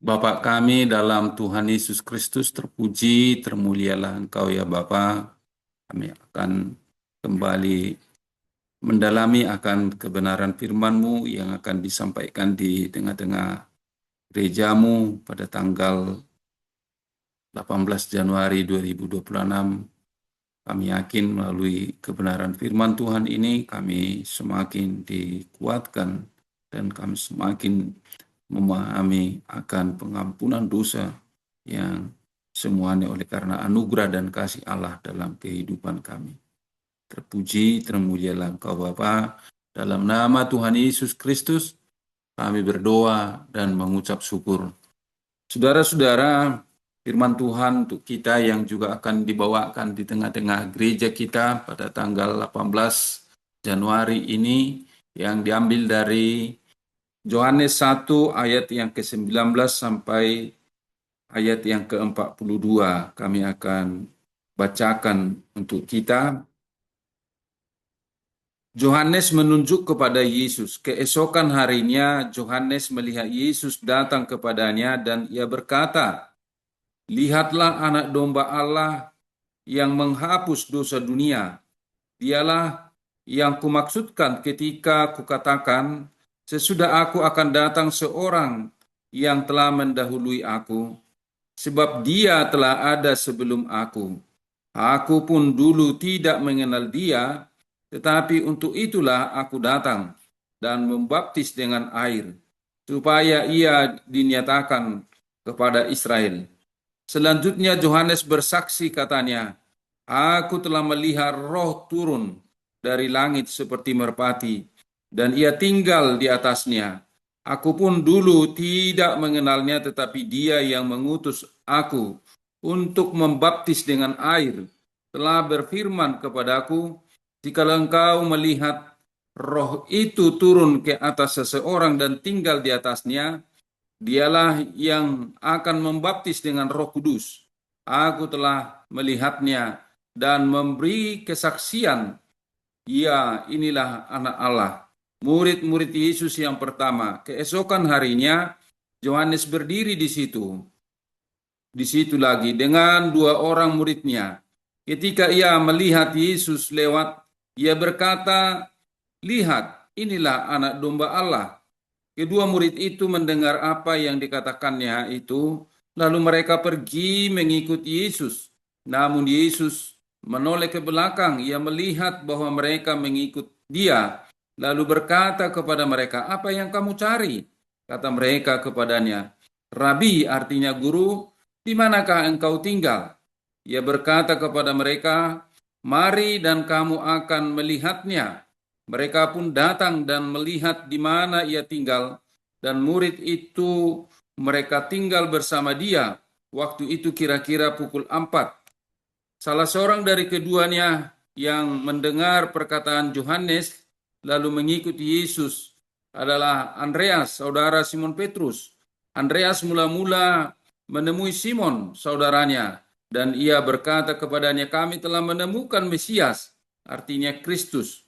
Bapa kami dalam Tuhan Yesus Kristus, terpuji, termulialah Engkau ya Bapa. Kami akan kembali mendalami akan kebenaran firman-Mu yang akan disampaikan di tengah-tengah gerejamu pada tanggal 18 Januari 2026. Kami yakin melalui kebenaran firman Tuhan ini kami semakin dikuatkan dan kami semakin memahami akan pengampunan dosa yang semuanya oleh karena anugerah dan kasih Allah dalam kehidupan kami. Terpuji, termulialah Engkau Bapa. Dalam nama Tuhan Yesus Kristus, kami berdoa dan mengucap syukur. Saudara-saudara, firman Tuhan untuk kita yang juga akan dibawakan di tengah-tengah gereja kita pada tanggal 18 Januari ini yang diambil dari Yohanes 1 ayat yang ke-19 sampai ayat yang ke-42. Kami akan bacakan untuk kita. Yohanes menunjuk kepada Yesus. Keesokan harinya Yohanes melihat Yesus datang kepadanya dan ia berkata, "Lihatlah anak domba Allah yang menghapus dosa dunia. Dialah yang kumaksudkan ketika kukatakan, sesudah aku akan datang seorang yang telah mendahului aku, sebab dia telah ada sebelum aku. Aku pun dulu tidak mengenal dia, tetapi untuk itulah aku datang dan membaptis dengan air, supaya ia dinyatakan kepada Israel." Selanjutnya Yohanes bersaksi katanya, "Aku telah melihat roh turun dari langit seperti merpati, dan ia tinggal di atasnya. Aku pun dulu tidak mengenalnya, tetapi dia yang mengutus aku untuk membaptis dengan air telah berfirman kepadaku, jikalau engkau melihat roh itu turun ke atas seseorang dan tinggal di atasnya, dialah yang akan membaptis dengan Roh Kudus. Aku telah melihatnya dan memberi kesaksian, ya inilah anak Allah." Murid-murid Yesus yang pertama. Keesokan harinya, Yohanes berdiri di situ. Di situ lagi dengan dua orang muridnya. Ketika ia melihat Yesus lewat, ia berkata, "Lihat, inilah anak domba Allah." Kedua murid itu mendengar apa yang dikatakannya itu, lalu mereka pergi mengikut Yesus. Namun Yesus menoleh ke belakang, ia melihat bahwa mereka mengikut dia, lalu berkata kepada mereka, "Apa yang kamu cari?" Kata mereka kepadanya, "Rabi," artinya guru, "di manakah engkau tinggal?" Ia berkata kepada mereka, "Mari dan kamu akan melihatnya." Mereka pun datang dan melihat di mana ia tinggal, dan murid itu mereka tinggal bersama dia. Waktu itu kira-kira pukul 4. Salah seorang dari keduanya yang mendengar perkataan Yohanes lalu mengikuti Yesus adalah Andreas, saudara Simon Petrus. Andreas mula-mula menemui Simon, saudaranya, dan ia berkata kepadanya, "Kami telah menemukan Mesias," artinya Kristus.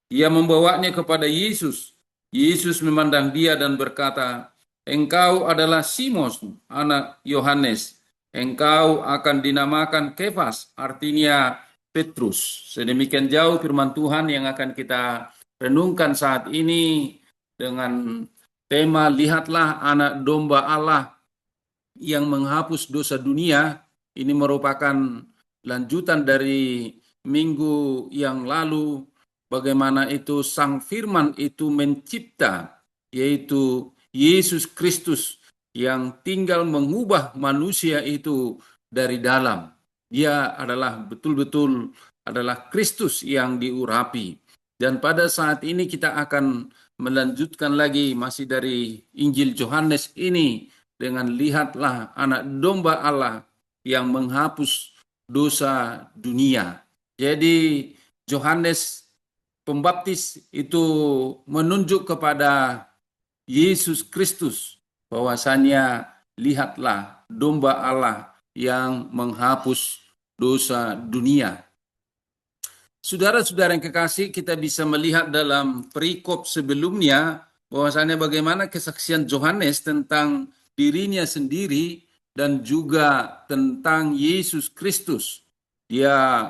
Ia membawanya kepada Yesus. Yesus memandang dia dan berkata, "Engkau adalah Simon, anak Yohanes. Engkau akan dinamakan Kefas," artinya Petrus. Sedemikian jauh firman Tuhan yang akan kita renungkan saat ini dengan tema "Lihatlah anak domba Allah yang menghapus dosa dunia." Ini merupakan lanjutan dari minggu yang lalu, bagaimana itu sang firman itu mencipta, yaitu Yesus Kristus yang tinggal mengubah manusia itu dari dalam. Dia adalah betul-betul adalah Kristus yang diurapi. Dan pada saat ini kita akan melanjutkan lagi masih dari Injil Yohanes ini dengan "Lihatlah anak domba Allah yang menghapus dosa dunia." Jadi Yohanes Pembaptis itu menunjuk kepada Yesus Kristus, bahwasanya lihatlah domba Allah yang menghapus dosa dunia. Saudara-saudara yang kekasih, kita bisa melihat dalam perikop sebelumnya bahwasanya bagaimana kesaksian Yohanes tentang dirinya sendiri dan juga tentang Yesus Kristus. Dia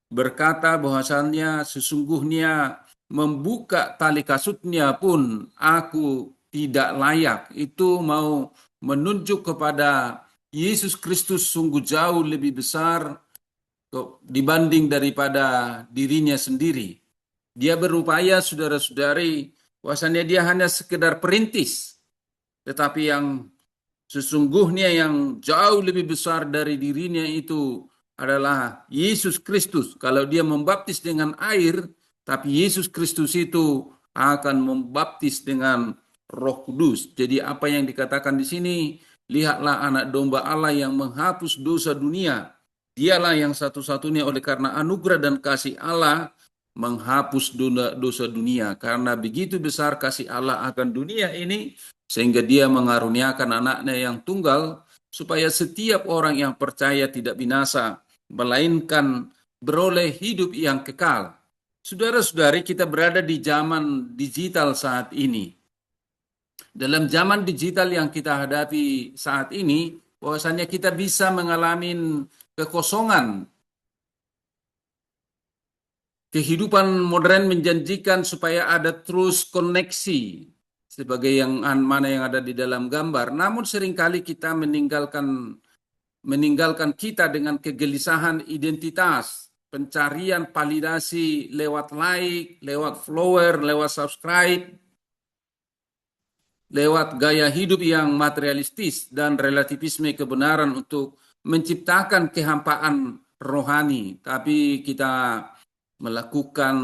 berkata bahwasannya sesungguhnya membuka tali kasutnya pun aku tidak layak. Itu mau menunjuk kepada Yesus Kristus sungguh jauh lebih besar dibanding daripada dirinya sendiri. Dia berupaya, saudara-saudari, bahwasannya dia hanya sekedar perintis, tetapi yang sesungguhnya yang jauh lebih besar dari dirinya itu adalah Yesus Kristus. Kalau dia membaptis dengan air, tapi Yesus Kristus itu akan membaptis dengan Roh Kudus. Jadi apa yang dikatakan di sini, lihatlah anak domba Allah yang menghapus dosa dunia. Dialah yang satu-satunya oleh karena anugerah dan kasih Allah menghapus dosa dunia. Karena begitu besar kasih Allah akan dunia ini, sehingga dia mengaruniakan anaknya yang tunggal, supaya setiap orang yang percaya tidak binasa, melainkan beroleh hidup yang kekal. Saudara-saudari, kita berada di zaman digital saat ini. Dalam zaman digital yang kita hadapi saat ini, bahwasanya kita bisa mengalami kekosongan. Kehidupan modern menjanjikan supaya ada terus koneksi sebagai yang mana yang ada di dalam gambar. Namun seringkali kita meninggalkan kita dengan kegelisahan identitas, pencarian validasi lewat like, lewat follower, lewat subscribe, lewat gaya hidup yang materialistis dan relativisme kebenaran untuk menciptakan kehampaan rohani. Tapi kita melakukan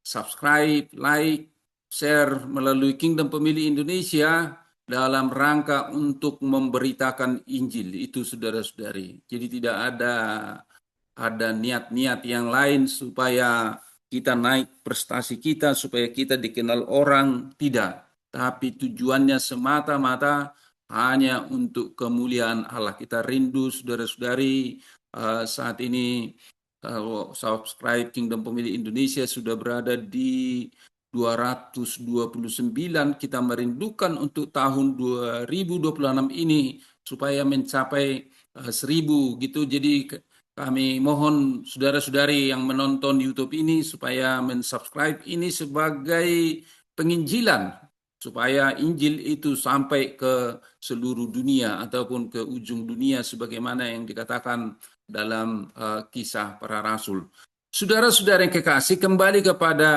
subscribe, like, share melalui Kingdom Pemilih Indonesia dalam rangka untuk memberitakan Injil. Itu saudara-saudari. Jadi tidak ada niat-niat yang lain supaya kita naik prestasi kita, supaya kita dikenal orang, tidak. Tapi tujuannya semata-mata hanya untuk kemuliaan Allah. Kita rindu saudara-saudari, saat ini kalau subscribe Kingdom Pemilih Indonesia sudah berada di 229, kita merindukan untuk tahun 2026 ini supaya mencapai 1000 gitu. Jadi kami mohon saudara-saudari yang menonton YouTube ini supaya mensubscribe ini sebagai penginjilan, supaya Injil itu sampai ke seluruh dunia ataupun ke ujung dunia sebagaimana yang dikatakan dalam kisah para rasul. Saudara-saudara yang kekasih, kembali kepada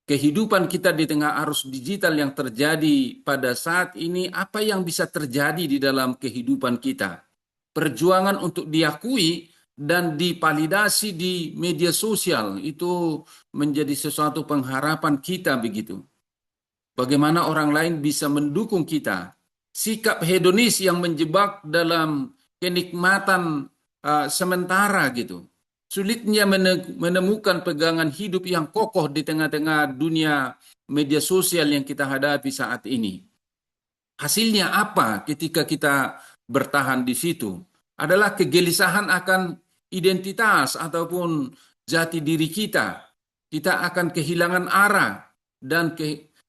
kehidupan kita di tengah arus digital yang terjadi pada saat ini, apa yang bisa terjadi di dalam kehidupan kita? Perjuangan untuk diakui dan dipalidasi di media sosial itu menjadi sesuatu pengharapan kita begitu. Bagaimana orang lain bisa mendukung kita? Sikap hedonis yang menjebak dalam kenikmatan sementara gitu. Sulitnya menemukan pegangan hidup yang kokoh di tengah-tengah dunia media sosial yang kita hadapi saat ini. Hasilnya apa ketika kita bertahan di situ? Adalah kegelisahan akan identitas ataupun jati diri kita. Kita akan kehilangan arah dan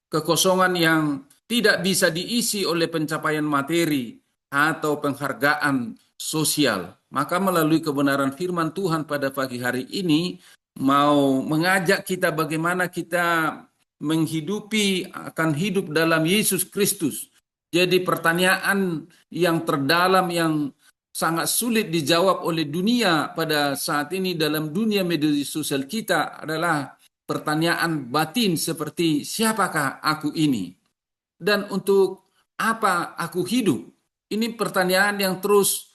kekosongan yang tidak bisa diisi oleh pencapaian materi atau penghargaan sosial. Maka melalui kebenaran firman Tuhan pada pagi hari ini mau mengajak kita bagaimana kita menghidupi akan hidup dalam Yesus Kristus. Jadi pertanyaan yang terdalam yang sangat sulit dijawab oleh dunia pada saat ini dalam dunia media sosial kita adalah pertanyaan batin seperti siapakah aku ini? Dan untuk apa aku hidup? Ini pertanyaan yang terus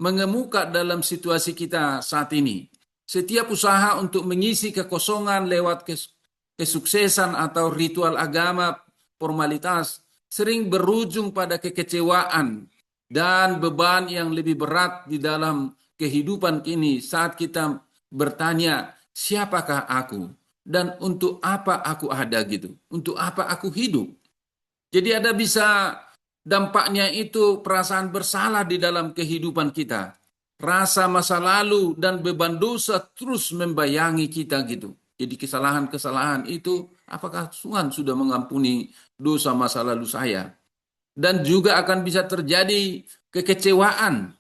mengemuka dalam situasi kita saat ini. Setiap usaha untuk mengisi kekosongan lewat kesuksesan atau ritual agama, formalitas, sering berujung pada kekecewaan dan beban yang lebih berat di dalam kehidupan ini saat kita bertanya, siapakah aku? Dan untuk apa aku ada gitu? Untuk apa aku hidup? Jadi ada bisa dampaknya itu perasaan bersalah di dalam kehidupan kita. Rasa masa lalu dan beban dosa terus membayangi kita gitu. Jadi kesalahan-kesalahan itu, apakah Tuhan sudah mengampuni dosa masa lalu saya? dan juga akan bisa terjadi kekecewaan,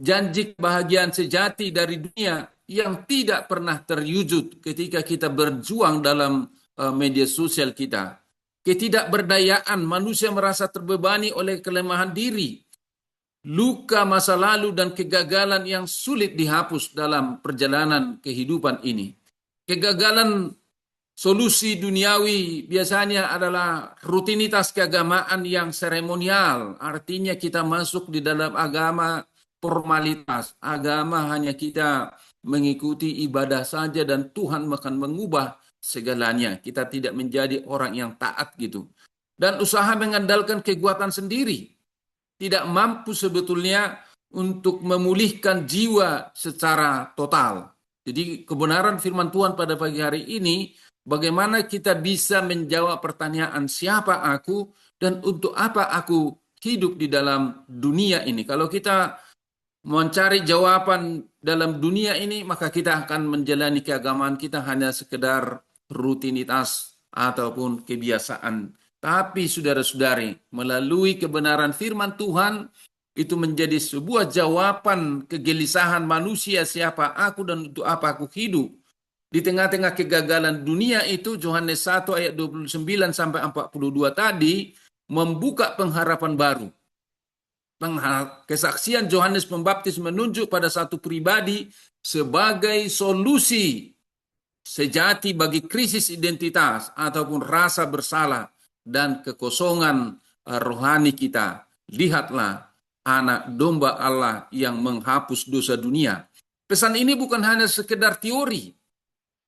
janji kebahagiaan sejati dari dunia yang tidak pernah terwujud ketika kita berjuang dalam media sosial kita. Ketidakberdayaan, manusia merasa terbebani oleh kelemahan diri, luka masa lalu dan kegagalan yang sulit dihapus dalam perjalanan kehidupan ini. Kegagalan solusi duniawi biasanya adalah rutinitas keagamaan yang seremonial. Artinya kita masuk di dalam agama formalitas. Agama hanya kita mengikuti ibadah saja dan Tuhan akan mengubah segalanya. Kita tidak menjadi orang yang taat gitu. Dan usaha mengandalkan kekuatan sendiri tidak mampu sebetulnya untuk memulihkan jiwa secara total. Jadi kebenaran firman Tuhan pada pagi hari ini, bagaimana kita bisa menjawab pertanyaan siapa aku dan untuk apa aku hidup di dalam dunia ini. Kalau kita mencari jawaban dalam dunia ini, maka kita akan menjalani keagamaan kita hanya sekedar rutinitas ataupun kebiasaan. Tapi saudara-saudari, melalui kebenaran firman Tuhan, itu menjadi sebuah jawaban kegelisahan manusia, siapa aku dan untuk apa aku hidup. Di tengah-tengah kegagalan dunia itu, Yohanes 1 ayat 29 sampai 42 tadi membuka pengharapan baru. Kesaksian Yohanes Pembaptis menunjuk pada satu pribadi sebagai solusi sejati bagi krisis identitas ataupun rasa bersalah dan kekosongan rohani kita. Lihatlah anak domba Allah yang menghapus dosa dunia. Pesan ini bukan hanya sekedar teori,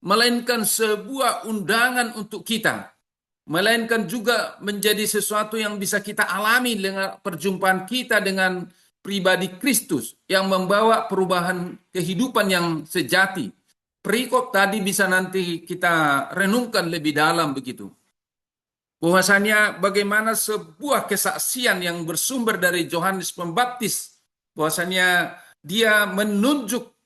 melainkan sebuah undangan untuk kita, melainkan juga menjadi sesuatu yang bisa kita alami dengan perjumpaan kita dengan pribadi Kristus yang membawa perubahan kehidupan yang sejati. Perikop tadi bisa nanti kita renungkan lebih dalam begitu. Bahwasanya bagaimana sebuah kesaksian yang bersumber dari Yohanes Pembaptis, bahwasanya dia menunjuk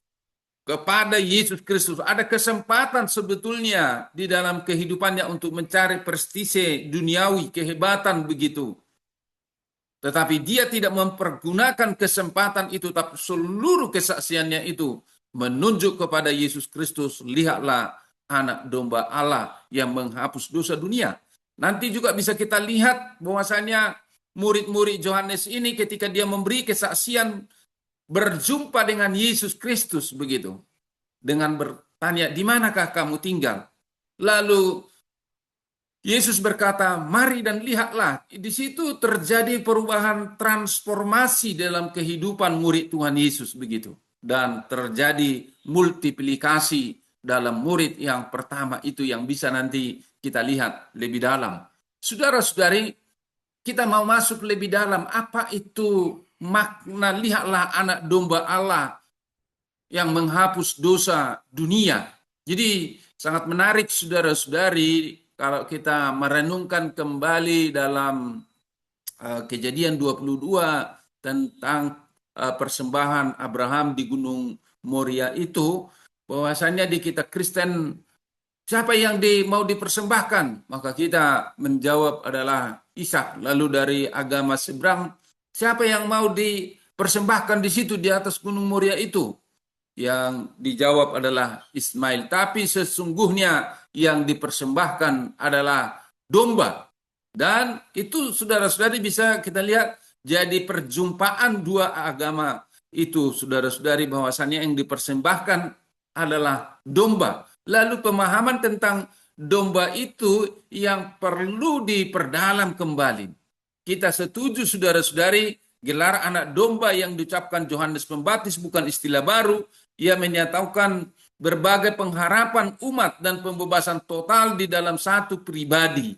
kepada Yesus Kristus. Ada kesempatan sebetulnya di dalam kehidupannya untuk mencari prestise duniawi, kehebatan begitu. Tetapi dia tidak mempergunakan kesempatan itu, tapi seluruh kesaksiannya itu menunjuk kepada Yesus Kristus. Lihatlah anak domba Allah yang menghapus dosa dunia. Nanti juga bisa kita lihat bahwasanya murid-murid Yohanes ini ketika dia memberi kesaksian berjumpa dengan Yesus Kristus begitu. Dengan bertanya, di manakah kamu tinggal? Lalu Yesus berkata, mari dan lihatlah. Di situ terjadi perubahan transformasi dalam kehidupan murid Tuhan Yesus begitu. Dan terjadi multiplikasi dalam murid yang pertama itu yang bisa nanti kita lihat lebih dalam. Saudara-saudari, kita mau masuk lebih dalam. Apa itu makna lihatlah anak domba Allah yang menghapus dosa dunia? Jadi sangat menarik saudara-saudari kalau kita merenungkan kembali dalam Kejadian 22 tentang persembahan Abraham di Gunung Moria itu, bahwasanya di kita Kristen siapa yang mau dipersembahkan? Maka kita menjawab adalah Ishak. Lalu dari agama seberang, siapa yang mau dipersembahkan di situ di atas Gunung Moria itu? Yang dijawab adalah Ismail. Tapi sesungguhnya yang dipersembahkan adalah domba. Dan itu saudara-saudari bisa kita lihat jadi perjumpaan dua agama itu, saudara-saudari, bahwasannya yang dipersembahkan adalah domba. Lalu pemahaman tentang domba itu yang perlu diperdalam kembali. Kita setuju saudara-saudari, gelar anak domba yang diucapkan Yohanes Pembaptis bukan istilah baru. Ia menyatakan berbagai pengharapan umat dan pembebasan total di dalam satu pribadi.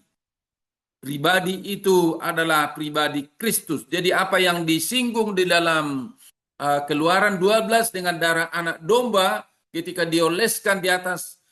Pribadi itu adalah pribadi Kristus. Jadi apa yang disinggung di dalam Keluaran 12 dengan darah anak domba, ketika dioleskan di atas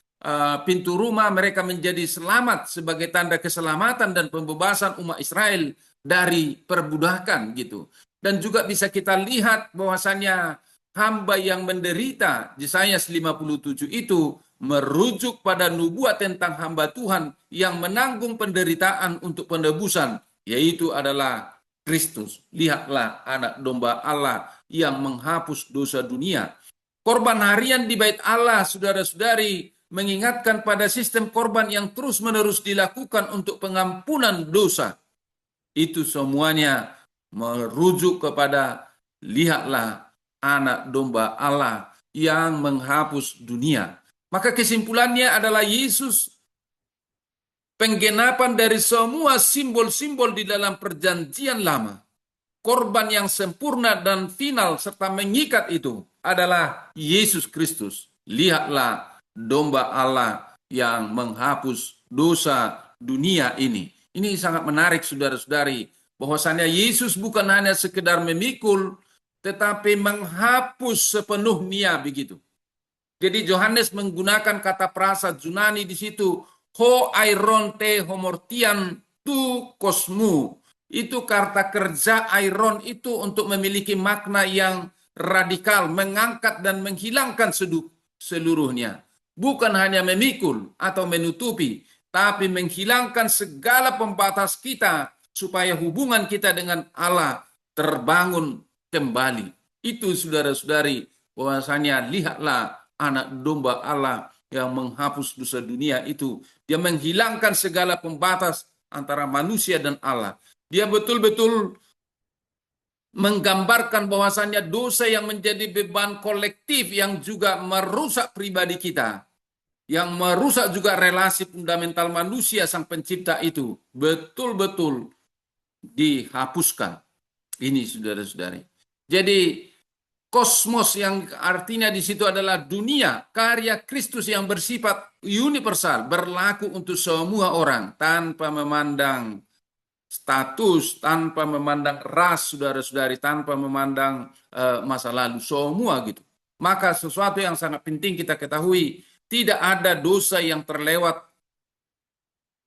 pintu rumah, mereka menjadi selamat sebagai tanda keselamatan dan pembebasan umat Israel dari perbudakan gitu. Dan juga bisa kita lihat bahwasannya hamba yang menderita, Yesaya 57 itu merujuk pada nubuat tentang hamba Tuhan yang menanggung penderitaan untuk penebusan, yaitu adalah Kristus. Lihatlah anak domba Allah yang menghapus dosa dunia. Korban harian di bait Allah, saudara-saudari, mengingatkan pada sistem korban yang terus-menerus dilakukan untuk pengampunan dosa. Itu semuanya merujuk kepada lihatlah anak domba Allah yang menghapus dunia. Maka kesimpulannya adalah Yesus penggenapan dari semua simbol-simbol di dalam perjanjian lama. Korban yang sempurna dan final serta mengikat itu adalah Yesus Kristus. Lihatlah domba Allah yang menghapus dosa dunia ini. Ini sangat menarik saudara-saudari, bahwasannya Yesus bukan hanya sekedar memikul, tetapi menghapus sepenuhnya begitu. Jadi Yohanes menggunakan kata prasa Yunani di situ, ho airon te homortian tu kosmu. Itu kata kerja iron itu untuk memiliki makna yang radikal, mengangkat dan menghilangkan seluruhnya. Bukan hanya memikul atau menutupi, tapi menghilangkan segala pembatas kita supaya hubungan kita dengan Allah terbangun kembali. Itu saudara-saudari, bahwasanya lihatlah anak domba Allah yang menghapus dosa dunia itu. Dia menghilangkan segala pembatas antara manusia dan Allah. Dia betul-betul menggambarkan bahwasannya dosa yang menjadi beban kolektif yang juga merusak pribadi kita, yang merusak juga relasi fundamental manusia sang pencipta itu, betul-betul dihapuskan. Ini saudara-saudari. Jadi kosmos yang artinya di situ adalah dunia, karya Kristus yang bersifat universal, berlaku untuk semua orang tanpa memandang status, tanpa memandang ras, saudara-saudari, tanpa memandang masa lalu, semua gitu. Maka sesuatu yang sangat penting kita ketahui, tidak ada dosa yang terlewat,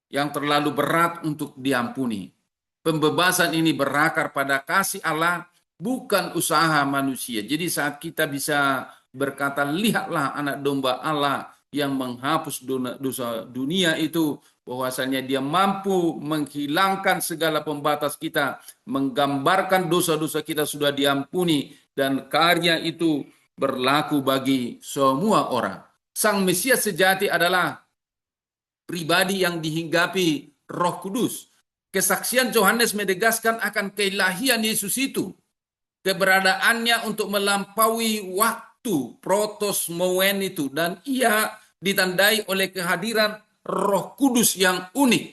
yang terlalu berat untuk diampuni. Pembebasan ini berakar pada kasih Allah, bukan usaha manusia. Jadi saat kita bisa berkata, lihatlah anak domba Allah yang menghapus dosa dunia itu, bahwasanya dia mampu menghilangkan segala pembatas kita, menggambarkan dosa-dosa kita sudah diampuni, dan karya itu berlaku bagi semua orang. Sang Mesias sejati adalah pribadi yang dihinggapi Roh Kudus. Kesaksian Yohanes menegaskan akan keilahian Yesus itu, keberadaannya untuk melampaui waktu, protos moen itu, dan ia ditandai oleh kehadiran Roh Kudus yang unik.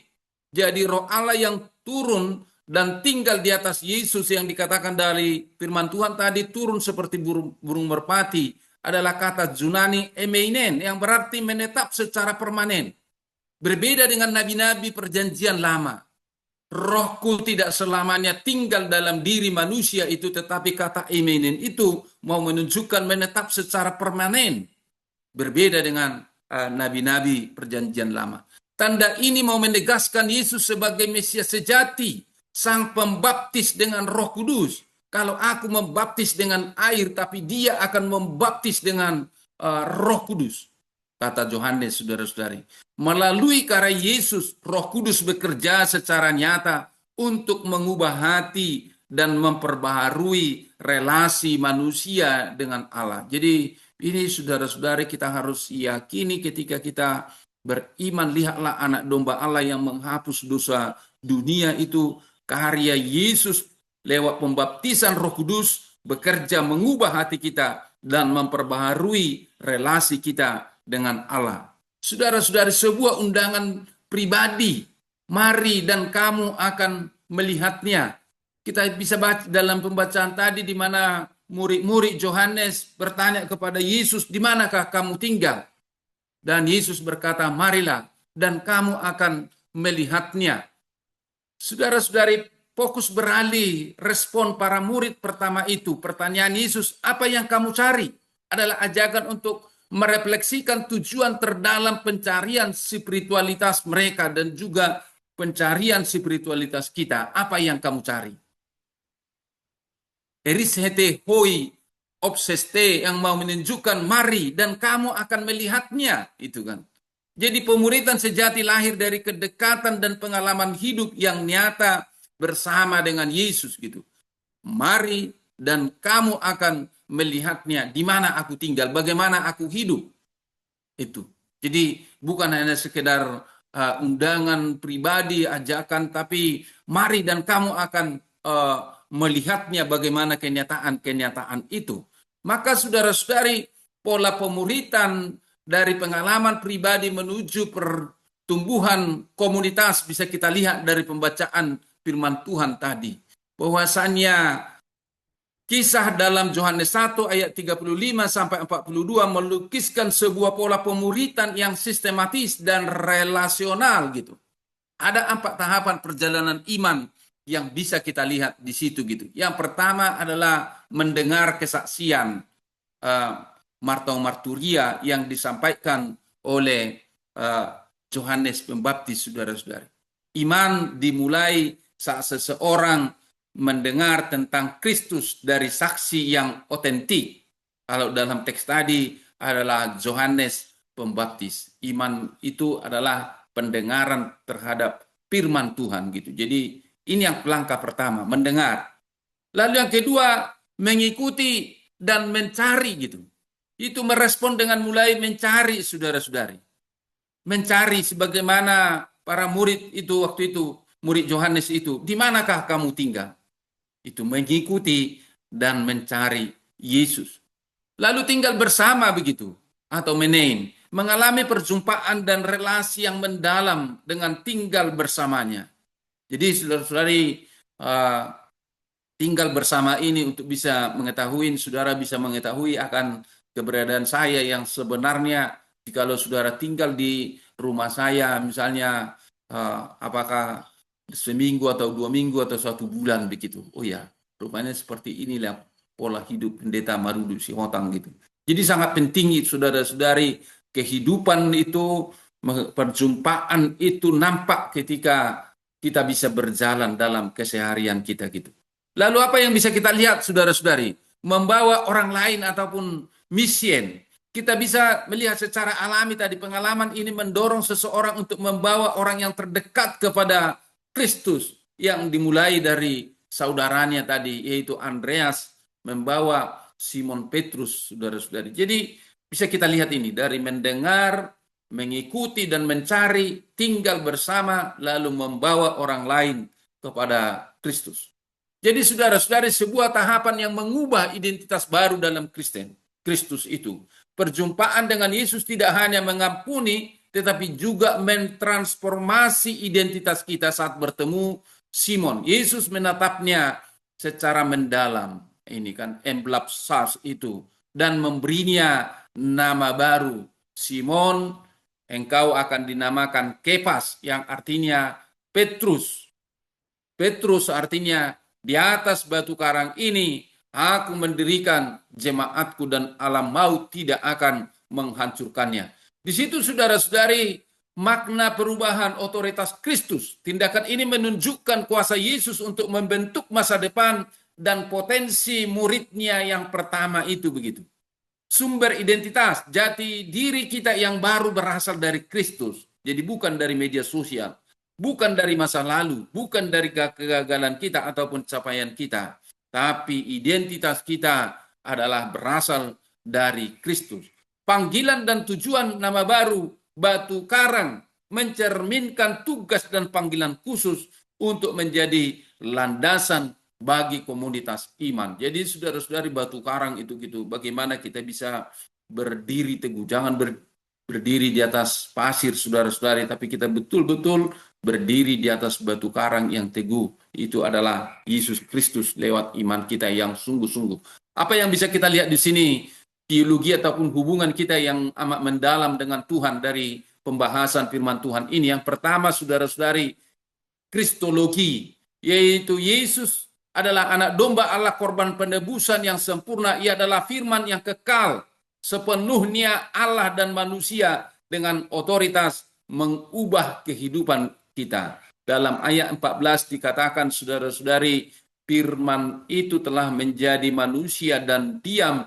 Jadi Roh Allah yang turun dan tinggal di atas Yesus yang dikatakan dari firman Tuhan tadi turun seperti burung merpati adalah kata Yunani emeinen yang berarti menetap secara permanen. Berbeda dengan nabi-nabi perjanjian lama. Rohku tidak selamanya tinggal dalam diri manusia itu, tetapi kata emeinen itu mau menunjukkan menetap secara permanen. Berbeda dengan nabi-nabi perjanjian lama. Tanda ini mau menegaskan Yesus sebagai Mesias sejati, sang pembaptis dengan Roh Kudus. Kalau aku membaptis dengan air, tapi dia akan membaptis dengan Roh Kudus. Kata Yohanes, saudara-saudari. Melalui karya Yesus, Roh Kudus bekerja secara nyata untuk mengubah hati dan memperbaharui relasi manusia dengan Allah. Jadi ini saudara-saudari kita harus yakini ketika kita beriman, lihatlah anak domba Allah yang menghapus dosa dunia itu, karya Yesus lewat pembaptisan Roh Kudus bekerja mengubah hati kita dan memperbaharui relasi kita dengan Allah. Saudara-saudari, sebuah undangan pribadi, mari dan kamu akan melihatnya. Kita bisa baca dalam pembacaan tadi di mana murid-murid Yohanes bertanya kepada Yesus, di manakah kamu tinggal? Dan Yesus berkata, marilah dan kamu akan melihatnya. Saudara-saudari, fokus beralih respon para murid pertama itu. Pertanyaan Yesus, apa yang kamu cari? Adalah ajakan untuk merefleksikan tujuan terdalam pencarian spiritualitas mereka dan juga pencarian spiritualitas kita. Apa yang kamu cari? Erishete hoi obseste yang mau menunjukkan mari dan kamu akan melihatnya, itu kan. Jadi pemuridan sejati lahir dari kedekatan dan pengalaman hidup yang nyata bersama dengan Yesus gitu. Mari dan kamu akan melihatnya di mana aku tinggal, bagaimana aku hidup. Itu. Jadi bukan hanya sekedar undangan pribadi, ajakan, tapi mari dan kamu akan melihatnya bagaimana kenyataan-kenyataan itu. Maka saudara-saudari, pola pemuritan dari pengalaman pribadi menuju pertumbuhan komunitas bisa kita lihat dari pembacaan firman Tuhan tadi. Bahwasannya kisah dalam Yohanes 1 ayat 35 sampai 42 melukiskan sebuah pola pemuritan yang sistematis dan relasional gitu. Ada 4 tahapan perjalanan iman yang bisa kita lihat di situ gitu. Yang pertama adalah mendengar kesaksian martau-marturia yang disampaikan oleh Yohanes Pembaptis, saudara-saudari. Iman dimulai saat seseorang mendengar tentang Kristus dari saksi yang otentik. Kalau dalam teks tadi adalah Yohanes Pembaptis. Iman itu adalah pendengaran terhadap firman Tuhan gitu. Jadi ini yang langkah pertama, mendengar. Lalu yang kedua, mengikuti dan mencari gitu. Itu merespon dengan mulai mencari, saudara-saudari. Mencari sebagaimana para murid itu waktu itu, murid Yohanes itu, di manakah kamu tinggal? Itu mengikuti dan mencari Yesus. Lalu tinggal bersama begitu, atau menein, mengalami perjumpaan dan relasi yang mendalam dengan tinggal bersamanya. Jadi saudara-saudari, tinggal bersama ini untuk bisa mengetahui, saudara bisa mengetahui akan keberadaan saya yang sebenarnya. Jikalau saudara tinggal di rumah saya, misalnya apakah seminggu atau 2 minggu atau 1 bulan begitu. Oh ya, rupanya seperti inilah pola hidup pendeta Marudu Sihotang gitu. Jadi sangat penting saudara-saudari, kehidupan itu, perjumpaan itu nampak ketika kita bisa berjalan dalam keseharian kita gitu. Lalu apa yang bisa kita lihat saudara-saudari? Membawa orang lain ataupun misien. Kita bisa melihat secara alami tadi pengalaman ini mendorong seseorang untuk membawa orang yang terdekat kepada Kristus yang dimulai dari saudaranya tadi, yaitu Andreas membawa Simon Petrus, saudara-saudari. Jadi bisa kita lihat ini dari mendengar, mengikuti dan mencari, tinggal bersama, lalu membawa orang lain kepada Kristus. Jadi saudara-saudari, sebuah tahapan yang mengubah identitas baru dalam Kristus itu. Perjumpaan dengan Yesus tidak hanya mengampuni, tetapi juga mentransformasi identitas kita saat bertemu Simon. Yesus menatapnya secara mendalam. Ini kan emblap sars itu. Dan memberinya nama baru. Simon, engkau akan dinamakan Kepas, yang artinya Petrus. Petrus artinya di atas batu karang ini aku mendirikan jemaatku dan alam maut tidak akan menghancurkannya. Di situ saudara-saudari, makna perubahan otoritas Kristus. Tindakan ini menunjukkan kuasa Yesus untuk membentuk masa depan dan potensi muridnya yang pertama itu begitu. Sumber identitas, jati diri kita yang baru berasal dari Kristus. Jadi bukan dari media sosial, bukan dari masa lalu, bukan dari kegagalan kita ataupun capaian kita. Tapi identitas kita adalah berasal dari Kristus. Panggilan dan tujuan nama baru batu karang mencerminkan tugas dan panggilan khusus untuk menjadi landasan bagi komunitas iman. Jadi saudara-saudari, batu karang itu gitu. Bagaimana kita bisa berdiri teguh. Jangan berdiri di atas pasir saudara-saudari, tapi kita betul-betul berdiri di atas batu karang yang teguh. Itu adalah Yesus Kristus lewat iman kita yang sungguh-sungguh. Apa yang bisa kita lihat di sini? Teologi ataupun hubungan kita yang amat mendalam dengan Tuhan dari pembahasan firman Tuhan ini. Yang pertama saudara-saudari, kristologi, yaitu Yesus adalah anak domba Allah, korban penebusan yang sempurna. Ia adalah firman yang kekal, sepenuhnya Allah dan manusia dengan otoritas mengubah kehidupan kita. Dalam ayat 14 dikatakan saudara-saudari, firman itu telah menjadi manusia dan diam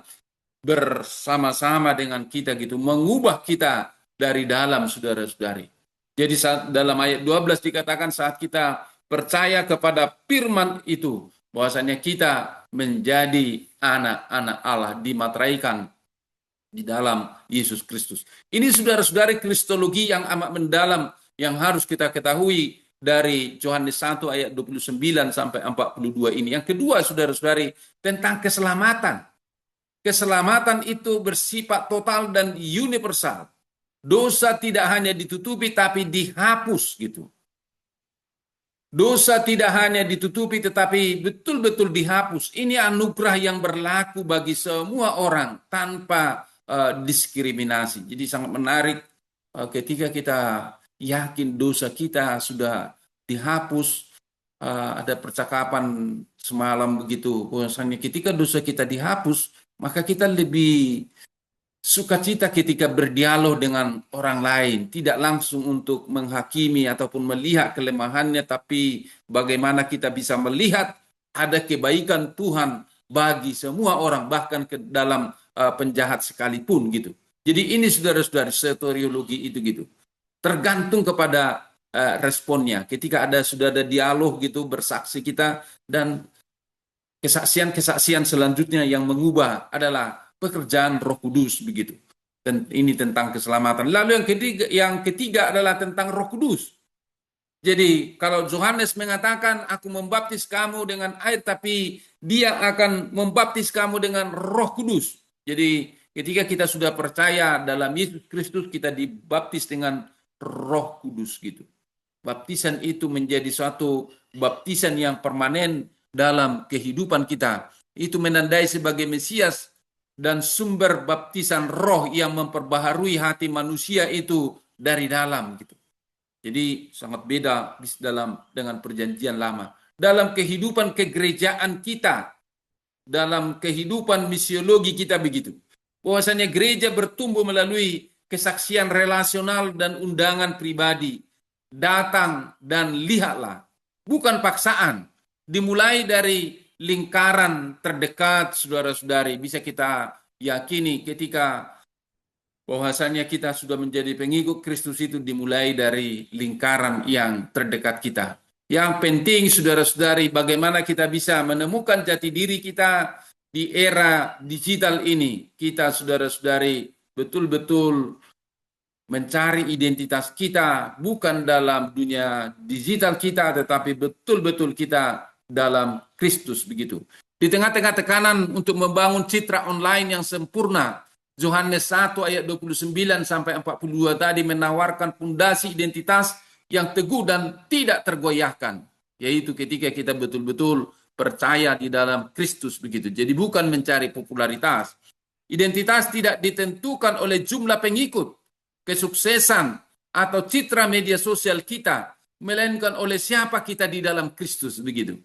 bersama-sama dengan kita gitu, mengubah kita dari dalam saudara-saudari. Jadi dalam ayat 12 dikatakan saat kita percaya kepada firman itu, bahwasanya kita menjadi anak-anak Allah, dimateraikan di dalam Yesus Kristus. Ini saudara-saudari kristologi yang amat mendalam yang harus kita ketahui dari Yohanes 1 ayat 29 sampai 42 ini. Yang kedua, saudara-saudari, tentang keselamatan. Keselamatan itu bersifat total dan universal. Dosa tidak hanya ditutupi tapi dihapus gitu. Dosa tidak hanya ditutupi tetapi betul-betul dihapus. Ini anugerah yang berlaku bagi semua orang tanpa diskriminasi. Jadi sangat menarik ketika kita yakin dosa kita sudah dihapus. Ada percakapan semalam begitu, bahwasanya ketika dosa kita dihapus, maka kita lebih sukacita ketika berdialog dengan orang lain, tidak langsung untuk menghakimi ataupun melihat kelemahannya, tapi bagaimana kita bisa melihat ada kebaikan Tuhan bagi semua orang, bahkan ke dalam penjahat sekalipun gitu. Jadi ini saudara-saudari, soteriologi itu gitu. Tergantung kepada responnya. Ketika sudah ada dialog gitu, bersaksi kita, dan kesaksian-kesaksian selanjutnya yang mengubah adalah pekerjaan Roh Kudus begitu. Dan ini tentang keselamatan. Lalu yang ketiga adalah tentang Roh Kudus. Jadi kalau Yohanes mengatakan aku membaptis kamu dengan air, tapi dia akan membaptis kamu dengan Roh Kudus. Jadi ketika kita sudah percaya dalam Yesus Kristus, kita dibaptis dengan Roh Kudus gitu. Baptisan itu menjadi suatu baptisan yang permanen dalam kehidupan kita. Itu menandai sebagai Mesias dan sumber baptisan roh yang memperbaharui hati manusia itu dari dalam gitu. Jadi sangat beda dengan perjanjian lama. Dalam kehidupan kegerejaan kita, dalam kehidupan misiologi kita begitu. Bahwasanya gereja bertumbuh melalui kesaksian relasional dan undangan pribadi. Datang dan lihatlah, bukan paksaan. Dimulai dari lingkaran terdekat, saudara-saudari. Bisa kita yakini ketika bahwasanya kita sudah menjadi pengikut Kristus itu dimulai dari lingkaran yang terdekat kita. Yang penting, saudara-saudari, bagaimana kita bisa menemukan jati diri kita di era digital ini. Kita, saudara-saudari, betul-betul mencari identitas kita bukan dalam dunia digital kita, tetapi betul-betul kita dalam Kristus begitu. Di tengah-tengah tekanan untuk membangun citra online yang sempurna, Yohanes 1 ayat 29 sampai 42 tadi menawarkan pondasi identitas yang teguh dan tidak tergoyahkan, yaitu ketika kita betul-betul percaya di dalam Kristus begitu. Jadi bukan mencari popularitas. Identitas tidak ditentukan oleh jumlah pengikut, kesuksesan, atau citra media sosial kita, melainkan oleh siapa kita di dalam Kristus begitu.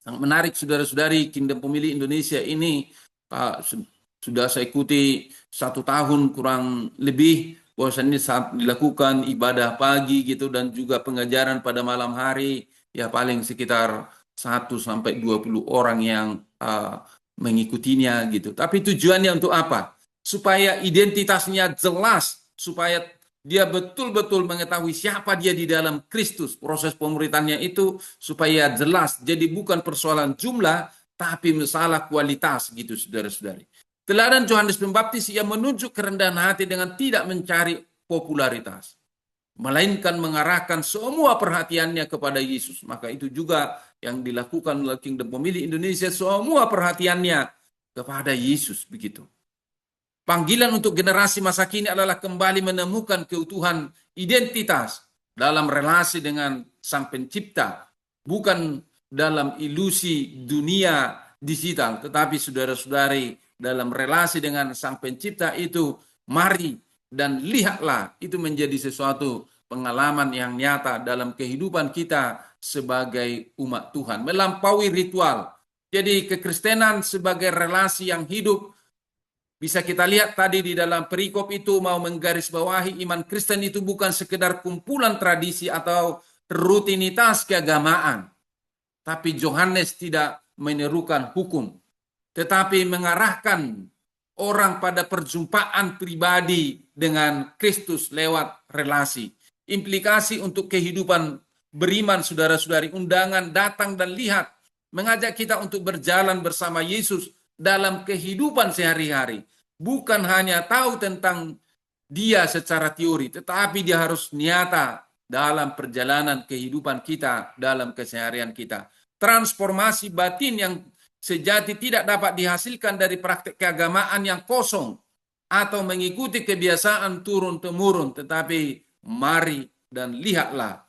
Sangat menarik, saudara-saudari, Kingdom Pemilih Indonesia ini sudah saya ikuti 1 tahun kurang lebih, bahwasannya saat dilakukan ibadah pagi gitu dan juga pengajaran pada malam hari, ya paling sekitar 1-20 orang yang mengikutinya gitu. Tapi tujuannya untuk apa? Supaya identitasnya jelas, supaya dia betul-betul mengetahui siapa dia di dalam Kristus. Proses pemuritannya itu supaya jelas. Jadi bukan persoalan jumlah, tapi masalah kualitas gitu, saudara-saudari. Teladan Yohanes Pembaptis yang menunjuk kerendahan hati dengan tidak mencari popularitas, melainkan mengarahkan semua perhatiannya kepada Yesus. Maka itu juga yang dilakukan oleh Kingdom Pemilih Indonesia, semua perhatiannya kepada Yesus begitu. Panggilan untuk generasi masa kini adalah kembali menemukan keutuhan identitas dalam relasi dengan Sang Pencipta, bukan dalam ilusi dunia digital, tetapi saudara-saudari, dalam relasi dengan Sang Pencipta itu, mari dan lihatlah, itu menjadi sesuatu pengalaman yang nyata dalam kehidupan kita sebagai umat Tuhan, melampaui ritual. Jadi kekristenan sebagai relasi yang hidup. Bisa kita lihat tadi di dalam perikop itu mau menggarisbawahi iman Kristen itu bukan sekedar kumpulan tradisi atau rutinitas keagamaan. Tapi Yohanes tidak menirukan hukum, tetapi mengarahkan orang pada perjumpaan pribadi dengan Kristus lewat relasi. Implikasi untuk kehidupan beriman, saudara-saudari, undangan datang dan lihat, mengajak kita untuk berjalan bersama Yesus dalam kehidupan sehari-hari. Bukan hanya tahu tentang dia secara teori, tetapi dia harus nyata dalam perjalanan kehidupan kita, dalam keseharian kita. Transformasi batin yang sejati tidak dapat dihasilkan dari praktek keagamaan yang kosong atau mengikuti kebiasaan turun-temurun, tetapi mari dan lihatlah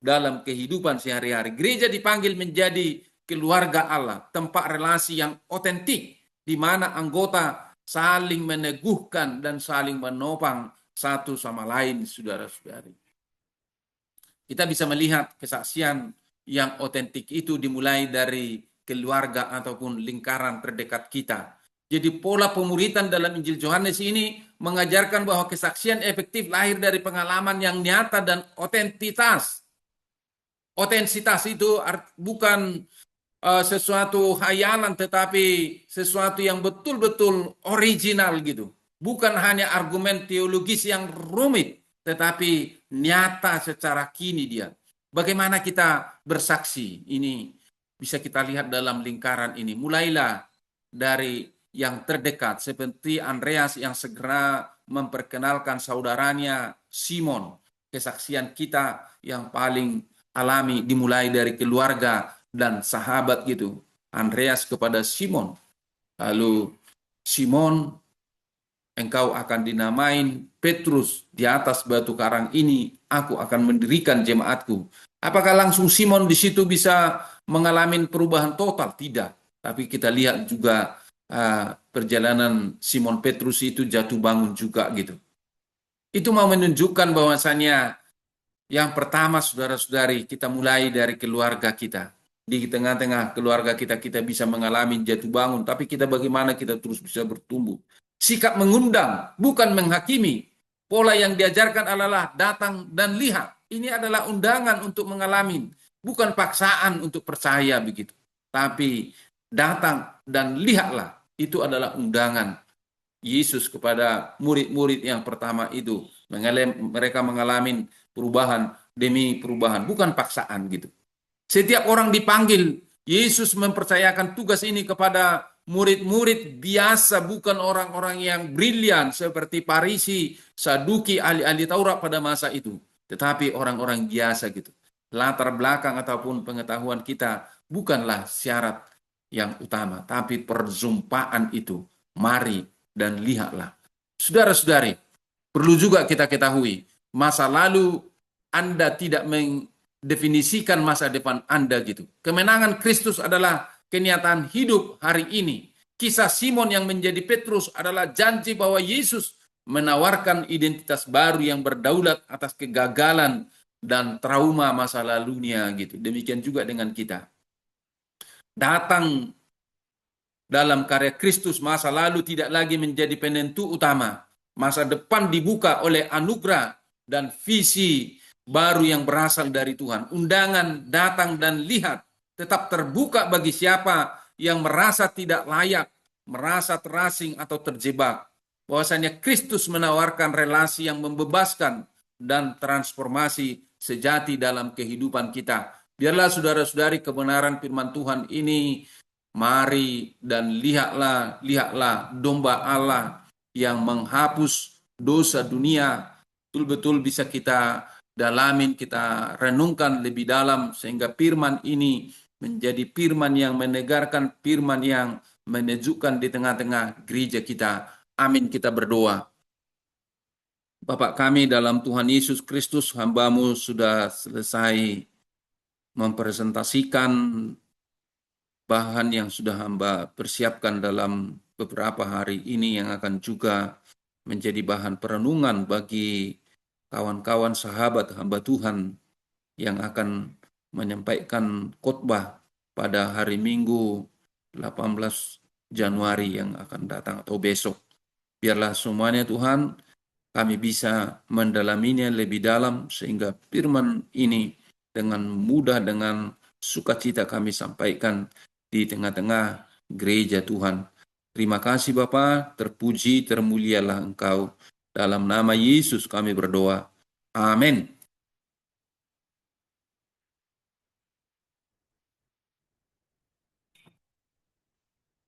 dalam kehidupan sehari-hari. Gereja dipanggil menjadi keluarga Allah, tempat relasi yang otentik, di mana anggota saling meneguhkan dan saling menopang satu sama lain, saudara-saudari. Kita bisa melihat kesaksian yang otentik itu dimulai dari keluarga ataupun lingkaran terdekat kita. Jadi pola pemuritan dalam Injil Yohanes ini mengajarkan bahwa kesaksian efektif lahir dari pengalaman yang nyata dan otentitas. Otentitas itu bukan sesuatu khayalan, tetapi sesuatu yang betul-betul original gitu. Bukan hanya argumen teologis yang rumit, tetapi nyata secara kini dia. Bagaimana kita bersaksi? Ini bisa kita lihat dalam lingkaran ini. Mulailah dari yang terdekat, seperti Andreas yang segera memperkenalkan saudaranya Simon. Kesaksian kita yang paling alami dimulai dari keluarga dan sahabat gitu. Andreas kepada Simon. Lalu Simon, engkau akan dinamain Petrus, di atas batu karang ini aku akan mendirikan jemaatku. Apakah langsung Simon di situ bisa mengalami perubahan total? Tidak. Tapi kita lihat juga perjalanan Simon Petrus itu jatuh bangun juga gitu. Itu mau menunjukkan bahwasannya yang pertama, saudara-saudari, kita mulai dari keluarga kita. Di tengah-tengah keluarga kita, kita bisa mengalami jatuh bangun, tapi kita bagaimana kita terus bisa bertumbuh. Sikap mengundang, bukan menghakimi. Pola yang diajarkan adalah datang dan lihat. Ini adalah undangan untuk mengalami, bukan paksaan untuk percaya begitu. Tapi datang dan lihatlah, itu adalah undangan Yesus kepada murid-murid yang pertama itu. Mereka mengalami perubahan demi perubahan, bukan paksaan gitu. Setiap orang dipanggil, Yesus mempercayakan tugas ini kepada murid-murid biasa, bukan orang-orang yang brilian seperti Farisi, Saduki, ahli-ahli Taurat pada masa itu. Tetapi orang-orang biasa gitu. Latar belakang ataupun pengetahuan kita bukanlah syarat yang utama, tapi perjumpaan itu. Mari dan lihatlah. Saudara-saudari, perlu juga kita ketahui, masa lalu Anda tidak mendefinisikan masa depan Anda gitu. Kemenangan Kristus adalah kenyataan hidup hari ini. Kisah Simon yang menjadi Petrus adalah janji bahwa Yesus menawarkan identitas baru yang berdaulat atas kegagalan dan trauma masa lalunya gitu. Demikian juga dengan kita. Datang dalam karya Kristus, masa lalu tidak lagi menjadi penentu utama. Masa depan dibuka oleh anugerah dan visi baru yang berasal dari Tuhan. Undangan datang dan lihat tetap terbuka bagi siapa yang merasa tidak layak, merasa terasing atau terjebak. Bahwasanya Kristus menawarkan relasi yang membebaskan dan transformasi sejati dalam kehidupan kita. Biarlah saudara-saudari kebenaran firman Tuhan ini, mari dan lihatlah domba Allah yang menghapus dosa dunia, betul-betul bisa kita dalamin, kita renungkan lebih dalam, sehingga firman ini menjadi firman yang menegarkan, firman yang menunjukkan di tengah-tengah gereja kita. Amin, kita berdoa. Bapak kami dalam Tuhan Yesus Kristus, hamba-Mu sudah selesai mempresentasikan bahan yang sudah hamba persiapkan dalam beberapa hari ini, yang akan juga menjadi bahan perenungan bagi kawan-kawan sahabat hamba Tuhan yang akan menyampaikan khotbah pada hari Minggu 18 Januari yang akan datang atau besok. Biarlah semuanya Tuhan, kami bisa mendalaminya lebih dalam, sehingga firman ini dengan mudah, dengan sukacita kami sampaikan di tengah-tengah gereja Tuhan. Terima kasih Bapa, terpuji, termulialah Engkau. Dalam nama Yesus kami berdoa. Amin.